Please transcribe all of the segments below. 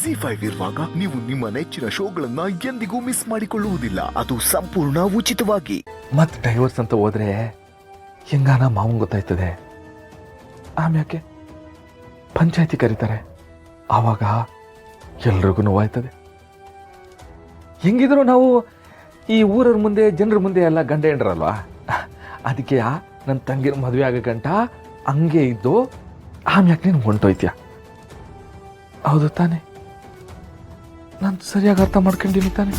ZEE5 ಇರುವಾಗ ನೀವು ನಿಮ್ಮ ನೆಚ್ಚಿನ ಶೋಗಳನ್ನ ಎಂದಿಗೂ ಮಿಸ್ ಮಾಡಿಕೊಳ್ಳುವುದಿಲ್ಲ. ಅದು ಸಂಪೂರ್ಣ ಉಚಿತವಾಗಿ. ಮತ್ತೆ ಡೈವರ್ಸ್ ಅಂತ ಹೋದ್ರೆ ಹೆಂಗಾನ ಮಾವಂಗ್ ಗೊತ್ತಾಯ್ತದೆ. ಆಮ್ಯಾಕೆ ಪಂಚಾಯತಿ ಕರೀತಾರೆ, ಆವಾಗ ಎಲ್ರಿಗೂ ನೋವಾಯ್ತದೆ. ಹೆಂಗಿದ್ರು ನಾವು ಈ ಊರರ ಮುಂದೆ ಜನರ ಮುಂದೆ ಎಲ್ಲ ಗಂಡ ಹೆಂಡ್ರಲ್ವಾ, ಅದಕ್ಕೆ ನನ್ನ ತಂಗಿನ ಮದುವೆ ಆಗೋ ಗಂಟ ಹಂಗೆ ಇದ್ದು ಆಮ್ಯಾಕೆ ನೀನು ಹೊಂಟೋಯ್ತೀಯ. ಹೌದು ತಾನೆ? ನಾನು ಸರಿಯಾಗಿ ಅರ್ಥ ಮಾಡ್ಕೊಂಡಿನಿ ತಾನೆ?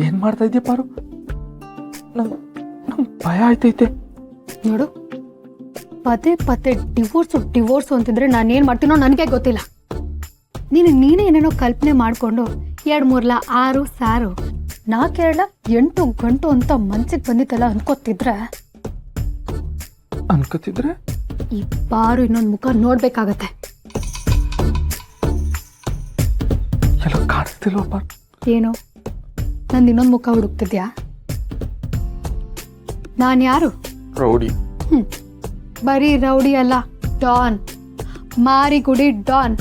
ಏನ್ ಮಾಡ್ತಾ ಇದೆಯಾ ಪಾರು? ನಂಗೆ ಭಯ ಆಯ್ತೈತೆ. ನೋಡು, ಪದೇ ಪದೇ ಡಿವೋರ್ಸು ಅಂತಿದ್ರೆ ನಾನೇನ್ ಮಾಡ್ತೀನೋ ನನಗೆ ಗೊತ್ತಿಲ್ಲ. ನೀನೇ ಏನೇನೋ ಕಲ್ಪನೆ ಮಾಡ್ಕೊಂಡು 2 3 6 ಸಾರು 4 2 8 ಗಂಟು ಅಂತ ಮನ್ಸಿಗೆ ಬಂದಿತ್ತಲ್ಲ ಅನ್ಕೋತಿದ್ರೆ ಈ ಪಾರು ಇನ್ನೊಂದು ಮುಖ ನೋಡ್ಬೇಕಾಗತ್ತೆ. ಎಲ್ಲ ಕಾಣಿಸ್ತಿಲ್ವ ಪಾರು? ಏನು ನಂದು ಇನ್ನೊಂದು ಮುಖ ಹುಡುಕ್ತಿದ್ಯಾ? ನಾನು ಯಾರು? ರೌಡಿ. ಬರೀ ರೌಡಿ ಅಲ್ಲ, ಡಾನ್, ಮಾರಿಗುಡಿ ಡಾನ್.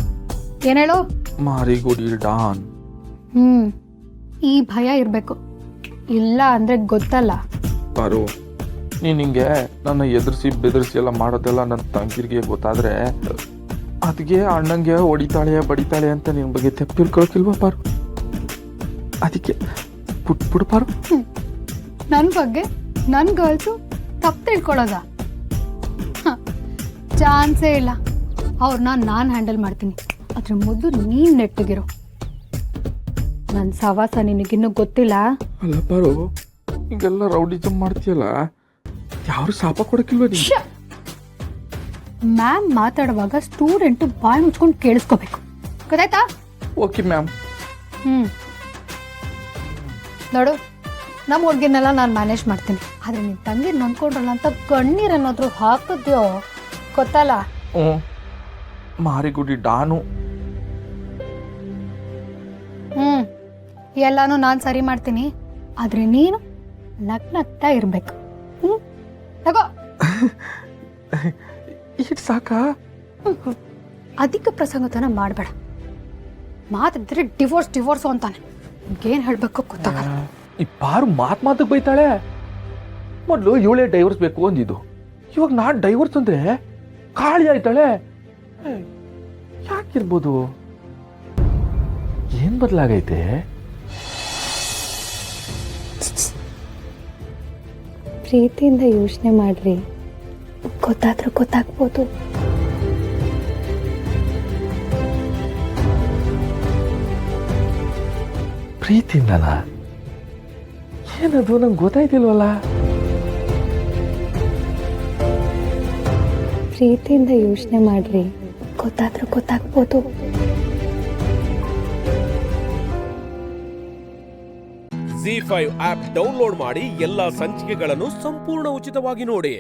ಏನ್ ಹೇಳು? ಮಾರಿಗುಡಿ ಡಾನ್. ಈ ಭಯ ಇರ್ಬೇಕು, ಇಲ್ಲ ಅಂದ್ರೆ ಗೊತ್ತಲ್ಲ. ಪಾರು, ನೀನ್ ಹಿಂಗೆ ನನ್ನ ಎದುರಿಸಿ ಬೆದರಿಸಿ ಎಲ್ಲ ಮಾಡೋದೆಲ್ಲ ನನ್ನ ತಂಗಿರಿಗೆ ಗೊತ್ತಾದ್ರೆ ಅದಕ್ಕೆ ಅಣ್ಣಂಗೆ ಹೊಡಿತಾಳೆ ಬಡಿತಾಳೆ ಅಂತ ನಿನ್ ಬಗ್ಗೆ ತೆಪ್ಪಿರ್ಕೊಳಕಿಲ್ವಾ ಪಾರು? ಅದಕ್ಕೆ ಬಿಟ್ಬಿಡು ಪಾರು. ನನ್ನ ಬಗ್ಗೆ ನನ್ನ ಗರ್ಲ್ಸು ತಪ್ಪು ತಿಳ್ಕೊಳ್ಳೋದ? ಚಾನ್ಸೇ ಇಲ್ಲ. ಅವ್ರನ್ನ ನಾನು ಹ್ಯಾಂಡಲ್ ಮಾಡ್ತೀನಿ. ಅದ್ರ ಮೊದಲು ನೀನು ನೆಟ್ಟಗಿರೋ. ನನ್ನ ಸವಾಸ ನಿನಗಿನ್ನೂ ಗೊತ್ತಿಲ್ಲ. ಅಲ್ಲ ಪಾರು, ಹಿಂಗೆಲ್ಲ ರೌಡಿಸಮ್ ಮಾಡ್ತೀಯಲ್ಲ, ಯಾರು ಶಾಪ ಕೊಡಕ್ಕಿಲ್ವ ನೀ? ಮ್ಯಾಮ್ ಮಾತಾಡುವಾಗ ಸ್ಟೂಡೆಂಟ್ ಬಾಯ್ ಮುಚ್ಕೊಂಡು ಕೇಳಿಸ್ಕೋಬೇಕು, ಗೊತ್ತಾಯ್ತಾ? Okay ma'am. ನೋಡು, ನಮ್ಮ ಹುಡುಗಿನೆಲ್ಲ ನಾನು ಮ್ಯಾನೇಜ್ ಮಾಡ್ತೀನಿ. ಆದ್ರೆ ನಿನ್ನ ತಂಗಿ ನೊಂದ್ಕೊಂಡ್ರಲ್ಲ ಅಂತ ಕಣ್ಣೀರ್ ಅನ್ನೋದ್ರು ಹಾಕಿದ್ಯೋ ಗೊತ್ತಲ್ಲ? ಮಾರಿಗುಡಿ ಡಾನು. ಎಲ್ಲಾನು ನಾನು ಸರಿ ಮಾಡ್ತೀನಿ, ಆದ್ರೆ ನೀನು ನಗ್ನಗ್ತಾ ಇರ್ಬೇಕು. ತಗೋ. ಇಟ್ ಸಾಕಾ? ಅಧಿಕ ಪ್ರಸಂಗತನ ಮಾಡಬೇಡ. ಮಾತಿದ್ರೆ ಡಿವೋರ್ಸು ಅಂತಾನೆ. ಏನ್ ಹೇಳ್ಬೇಕು ಗೊತ್ತಾಗಲ್ಲ. ಈ ಪಾರು ಮಾತಿಗೆ ಬೈತಾಳೆ. ಮೊದಲು ಇವಳೇ ಡೈವರ್ಸ್ ಬೇಕು ಅಂದಿದ್ದು, ಇವಾಗ ನಾನ್ ಡೈವರ್ಸ್ ಅಂದ್ರೆ ಕಾಳಿ ಆಯ್ತಾಳೆ. ಯಾಕಿರ್ಬೋದು? ಏನ್ ಬದಲಾಗೈತೆ? ಪ್ರೀತಿಯಿಂದ ಯೋಚನೆ ಮಾಡ್ರಿ, ಗೊತ್ತಾದ್ರೂ ಗೊತ್ತಾಗ್ಬೋದು. ಪ್ರೀತಿಯಿಂದನಾ? ಏನದು ನಂಗೆ ಗೊತ್ತಾಯ್ತಿಲ್ವಲ್ಲ. ಪ್ರೀತಿಯಿಂದ ಯೋಚನೆ ಮಾಡ್ರಿ, ಗೊತ್ತಾದ್ರೂ ಗೊತ್ತಾಗ್ಬೋದು. ZEE5 ಆಪ್ ಡೌನ್ಲೋಡ್ ಮಾಡಿ ಎಲ್ಲಾ ಸಂಚಿಕೆಗಳನ್ನು ಸಂಪೂರ್ಣ ಉಚಿತವಾಗಿ ನೋಡಿ.